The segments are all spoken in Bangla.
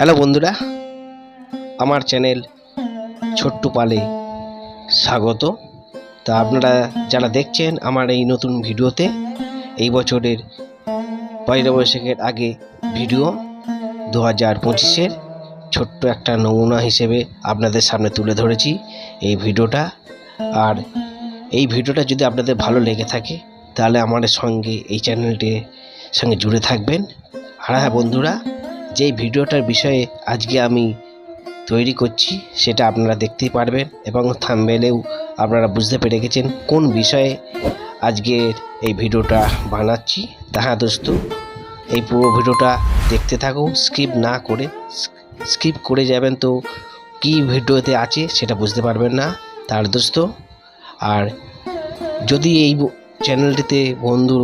হ্যালো বন্ধুরা, আমার চ্যানেল ছোট্টু পালে স্বাগত। তা আপনারা যারা দেখছেন আমার এই নতুন ভিডিওতে, এই বছরের পয়লা বৈশাখের আগে ভিডিও 2025-এর ছোট্ট একটা নমুনা হিসেবে আপনাদের সামনে তুলে ধরেছি এই ভিডিওটা। আর এই ভিডিওটা যদি আপনাদের ভালো লেগে থাকে তাহলে আমাদের সঙ্গে এই চ্যানেলটির সঙ্গে জুড়ে থাকবেন। আর হ্যাঁ বন্ধুরা, যেই ভিডিওটার বিষয়ে আজকে আমি তৈরি করছি সেটা আপনারা দেখতেই পারবেন এবং থাম্বনেলেও আপনারা বুঝতে পেরে গেছেন কোন বিষয়ে আজকের এই ভিডিওটা বানাচ্ছি। তা হ্যাঁ দোস্ত, এই পুরো ভিডিওটা দেখতে থাকুন, স্কিপ করে যাবেন তো কি ভিডিওতে আছে সেটা বুঝতে পারবেন না। তার দোস্ত, আর যদি এই চ্যানেলটিতে বন্ধু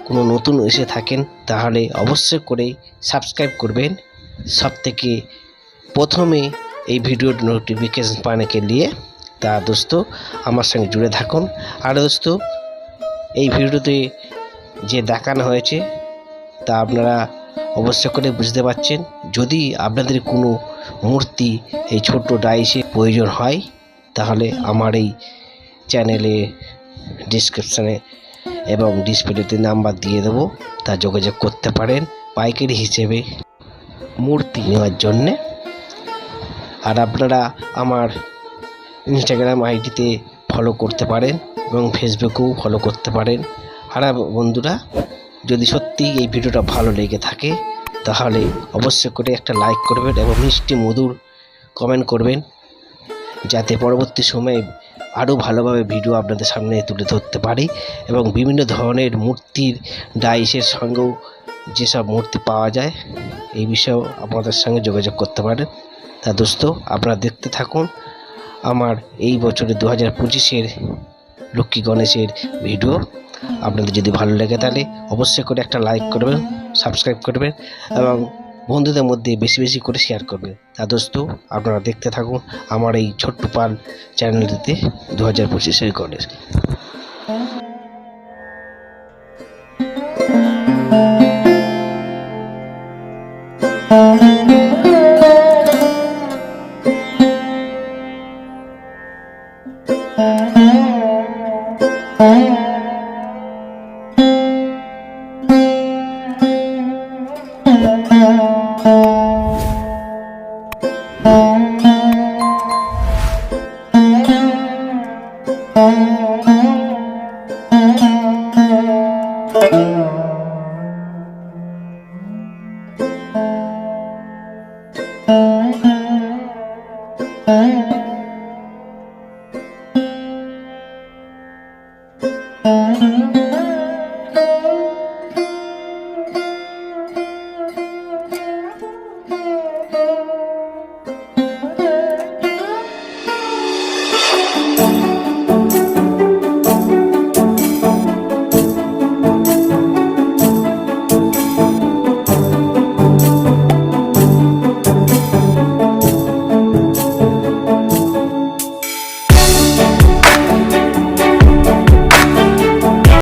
কোনো নতুন এসে থাকেন তাহলে অবশ্যই করে সাবস্ক্রাইব করবেন। সবথেকে প্রথমে এই ভিডিওর নোটিফিকেশন পাने के लिए। তা দোস্ত আমার সঙ্গে জুড়ে থাকুন। আর দোস্ত, এই ভিডিওতে যে দেখানো হয়েছে তা আপনারা অবশ্যই করে বুঝতে পারছেন। যদি আপনাদের কোনো মূর্তি এই ছোট্ট ডাইসে প্রয়োজন হয় তাহলে আমার এই চ্যানেলে ডিসক্রিপশানে এবং ডিসপ্লেতে নাম্বার দিয়ে দেবো, তা যোগাযোগ করতে পারেন পাইকারি হিসেবে মূর্তি নেওয়ার জন্যে। আর আপনারা আমার ইনস্টাগ্রাম আইডিতে ফলো করতে পারেন এবং ফেসবুকেও ফলো করতে পারেন। আর বন্ধুরা, যদি সত্যি এই ভিডিওটা ভালো লেগে থাকে তাহলে অবশ্যই করে একটা লাইক করবেন এবং মিষ্টি মধুর কমেন্ট করবেন, যাতে পরবর্তী সময়ে আরও ভালোভাবে ভিডিও আপনাদের সামনে তুলে ধরতে পারি। এবং বিভিন্ন ধরনের মূর্তির ডাইসের সঙ্গেও যেসব মূর্তি পাওয়া যায় এই বিষয়েও আপনাদের সঙ্গে যোগাযোগ করতে পারেন। তা দোস্ত, আপনারা দেখতে থাকুন আমার এই বছরের 2025-এর লক্ষ্মী গণেশের ভিডিও। আপনাদের যদি ভালো লাগে তাহলে অবশ্যই করে একটা লাইক করবেন, সাবস্ক্রাইব করবেন এবং বন্ধুদের মধ্যে বেশি বেশি করে শেয়ার করবেন। তা দোস্ত, আপনারা দেখতে থাকুন আমার এই ছোট্ট পাল চ্যানেলটিতে 2025-এর গণেশ।